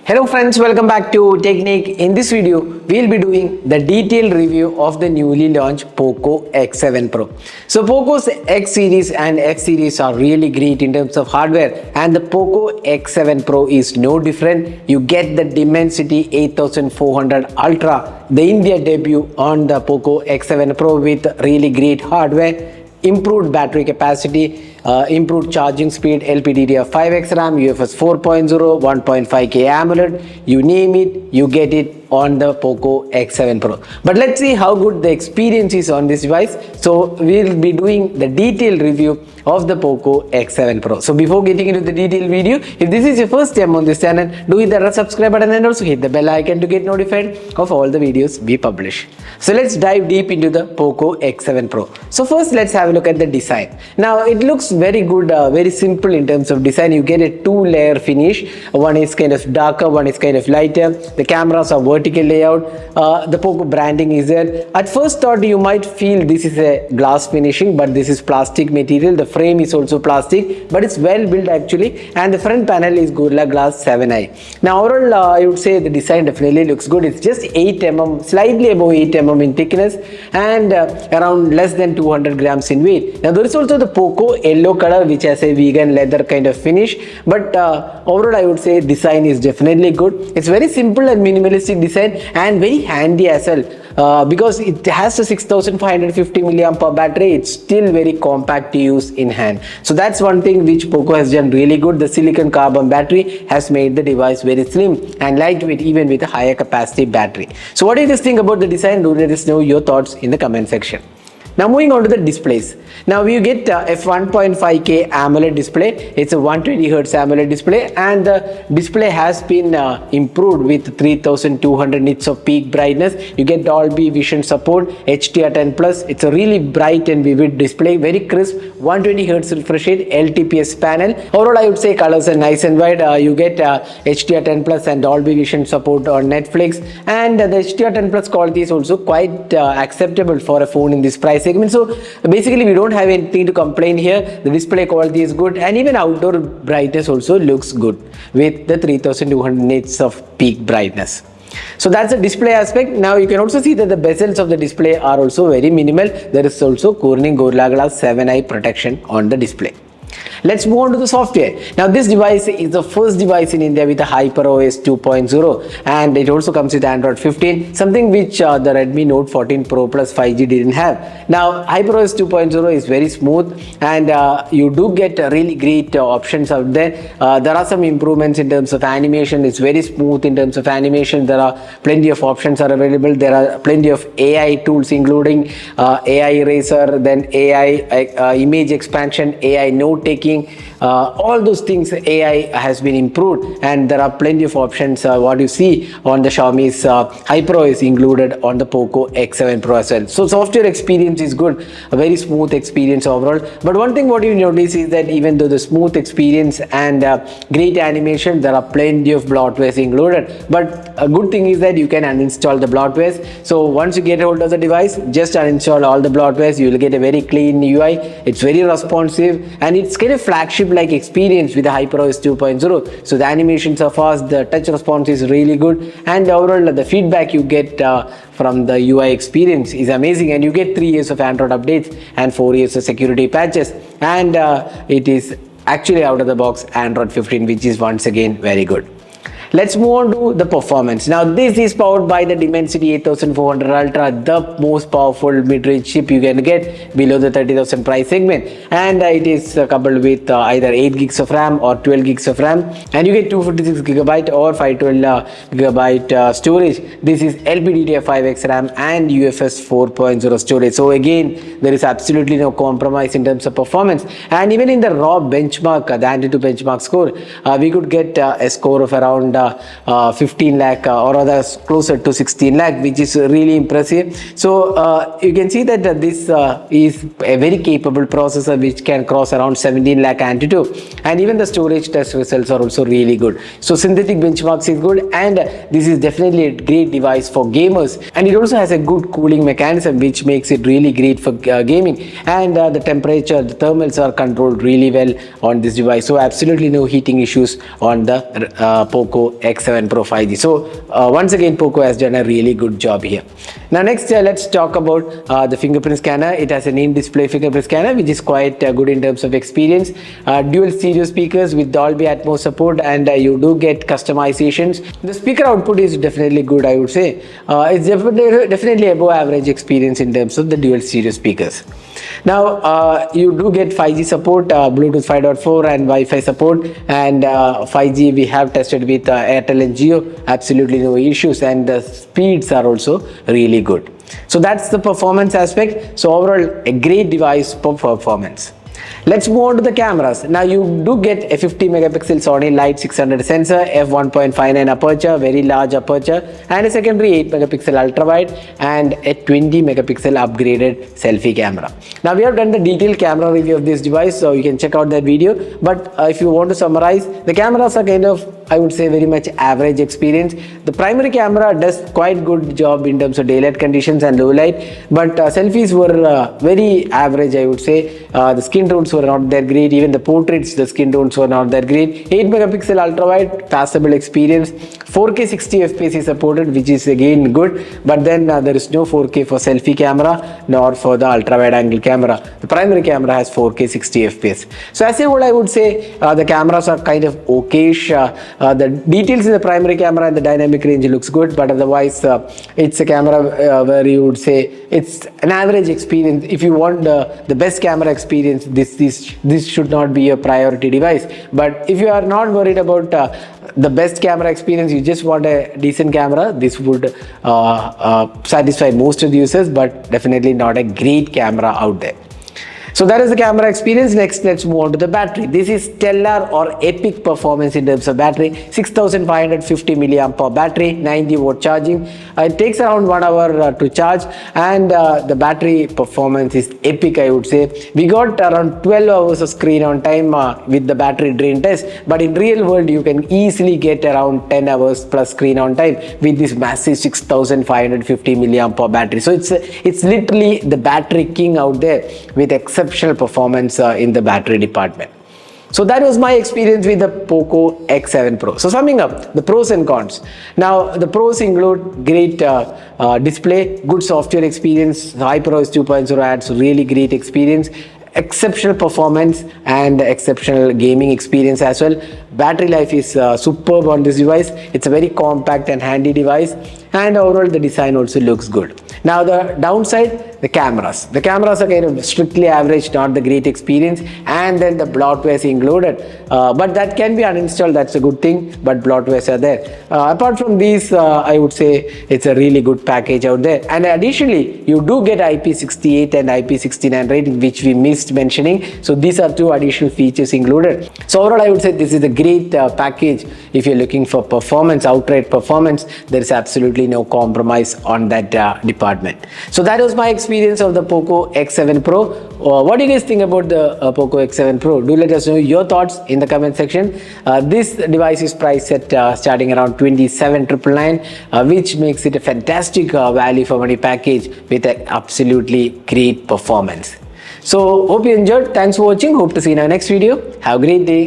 Hello friends, welcome back to Technique. In this video, we'll be doing the detailed review of the newly launched Poco X7 Pro. So Poco's X series and F series are really great in terms of hardware, and the Poco X7 Pro is no different. You get the Dimensity 8400 Ultra, the India debut on the Poco X7 Pro with really great hardware, improved battery capacity, improved charging speed, LPDDR5X RAM, UFS 4.0, 1.5K AMOLED, you name it, you get it on the Poco X7 Pro. But let's see how good the experience is on this device. So we'll be doing the detailed review of the Poco X7 Pro. So before getting into the detailed video, if this is your first time on this channel, do hit the subscribe button and also hit the bell icon to get notified of all the videos we publish. So let's dive deep into the Poco X7 Pro. So first let's have a look at the design. Now it looks very good, very simple in terms of design. You get a two-layer finish. One is kind of darker, one is kind of lighter. The cameras are vertical layout. The Poco branding is there. At first thought you might feel this is a glass finishing, but this is plastic material. The frame is also plastic, but it's well built actually, and the front panel is Gorilla Glass 7i. Now overall I would say the design definitely looks good. It's just 8 mm, slightly above 8 mm in thickness, and around less than 200 grams in weight. Now there is also the Poco yellow color which has a vegan leather kind of finish, but overall I would say design is definitely good. It's very simple and minimalistic design and very handy as well, because it has a 6550 mAh battery. It's still very compact to use in hand. So that's one thing which Poco has done really good. The silicon carbon battery has made the device very slim and lightweight, even with a higher capacity battery. So what do you guys think about the design? Do let us know your thoughts in the comment section. Now moving on to the displays. Now you get a f1.5K AMOLED display. It's a 120Hz AMOLED display, and the display has been improved with 3200 nits of peak brightness. You get Dolby Vision support, HDR10+. It's a really bright and vivid display, very crisp, 120Hz refresh rate, LTPS panel. Overall I would say colors are nice and wide. You get HDR10+ and Dolby Vision support on Netflix, and the HDR10+ quality is also quite acceptable for a phone in this price segment. So basically we don't have anything to complain here. The display quality is good, and even outdoor brightness also looks good with the 3200 nits of peak brightness. So that's the display aspect. Now you can also see that the bezels of the display are also very minimal. There is also Corning Gorilla Glass 7i protection on the display. Let's move on to the software. Now this device is the first device in India with a HyperOS 2.0, and it also comes with Android 15, something which the Redmi Note 14 Pro Plus 5G didn't have. Now HyperOS 2.0 is very smooth, and you do get really great options out there. There are some improvements in terms of animation. It's very smooth in terms of animation. There are plenty of options are available. There are plenty of AI tools, including AI eraser, then AI image expansion, AI note taking, all those things. AI has been improved, and there are plenty of options. What you see on the Xiaomi's HyperOS is included on the Poco X7 Pro as well. So software experience is good, a very smooth experience overall. But one thing what you notice is that even though the smooth experience and great animation, there are plenty of bloatwares included. But a good thing is that you can uninstall the bloatwares. So once you get hold of the device, just uninstall all the bloatwares. You will get a very clean UI. It's very responsive, and it's kind of flagship like experience with the HyperOS 2.0. So the animations are fast, the touch response is really good, and overall the feedback you get from the UI experience is amazing. And you get 3 years of Android updates and 4 years of security patches, and it is actually out of the box Android 15, which is once again very good. Let's move on to the performance. Now this is powered by the Dimensity 8400 Ultra, the most powerful mid-range chip you can get below the 30,000 price segment, and it is coupled with either 8 gigs of RAM or 12 gigs of RAM, and you get 256 GB or 512 GB storage. This is LPDDR5X RAM and UFS 4.0 storage. So again, there is absolutely no compromise in terms of performance, and even in the raw benchmark, the Antutu benchmark score, we could get a score of around 15 lakh or rather closer to 16 lakh, which is really impressive. So you can see that this is a very capable processor which can cross around 17 lakh Antutu, and even the storage test results are also really good. So synthetic benchmarks is good, and this is definitely a great device for gamers, and it also has a good cooling mechanism which makes it really great for gaming, and the temperature, the thermals are controlled really well on this device. So absolutely no heating issues on the Poco Poco X7 Pro 5G. So once again, Poco has done a really good job here. Now next, let's talk about the fingerprint scanner. It has an in-display fingerprint scanner, which is quite good in terms of experience. Dual stereo speakers with Dolby Atmos support, and you do get customizations. The speaker output is definitely good, I would say. It's definitely above average experience in terms of the dual stereo speakers. Now you do get 5G support, Bluetooth 5.4 and Wi-Fi support, and 5G we have tested with Airtel and Jio. Absolutely no issues, and the speeds are also really good. So that's the performance aspect. So overall, a great device for performance. Let's move on to the cameras. Now you do get a 50 megapixel Sony Light 600 sensor, f1.59 aperture, very large aperture, and a secondary 8 megapixel ultra wide, and a 20 megapixel upgraded selfie camera. Now we have done the detailed camera review of this device, so you can check out that video. But if you want to summarize, the cameras are kind of, I would say, very much average experience. The primary camera does quite good job in terms of daylight conditions and low light, but selfies were very average, I would say. The skin tones were not that great. Even the portraits, the skin tones were not that great. 8 megapixel ultra wide, passable experience. 4K 60 fps is supported, which is again good, but then there is no 4K for selfie camera nor for the ultra wide angle camera. The primary camera has 4K 60 fps. So as a whole, I would say the cameras are kind of okayish. The details in the primary camera and the dynamic range looks good, but otherwise it's a camera where you would say it's an average experience. If you want the best camera experience, this should not be a priority device. But if you are not worried about the best camera experience, you just want a decent camera, this would satisfy most of the users, but definitely not a great camera out there. So that is the camera experience. Next, let's move on to the battery. This is stellar or epic performance in terms of battery. 6550 milliamp hour battery, 90 watt charging. It takes around 1 hour to charge, and the battery performance is epic, I would say. We got around 12 hours of screen on time with the battery drain test, but in real world you can easily get around 10 hours plus screen on time with this massive 6550 milliamp hour battery. So it's literally the battery king out there with exceptional performance in the battery department. So that was my experience with the Poco X7 Pro. So summing up, the pros and cons. Now the pros include great display, good software experience, HyperOS 2.0 adds really great experience, exceptional performance and exceptional gaming experience as well. Battery life is superb on this device. It's a very compact and handy device, and overall the design also looks good. Now the downside, the cameras. The cameras are kind of strictly average, not the great experience, and then the bloatware is included. But that can be uninstalled, that's a good thing, but bloatwares are there. Apart from these, I would say it's a really good package out there. And additionally, you do get IP68 and IP69 rating, which we missed mentioning. So these are two additional features included. So overall, I would say this is a great package. If you're looking for performance, outright performance, there is absolutely no compromise on that department. So that was my experience of the Poco X7 Pro. What do you guys think about the Poco X7 Pro? Do let us know your thoughts in the comment section. This device is priced at starting around 27,999, which makes it a fantastic value for money package with an absolutely great performance. So hope you enjoyed. Thanks for watching. Hope to see you in our next video. Have a great day.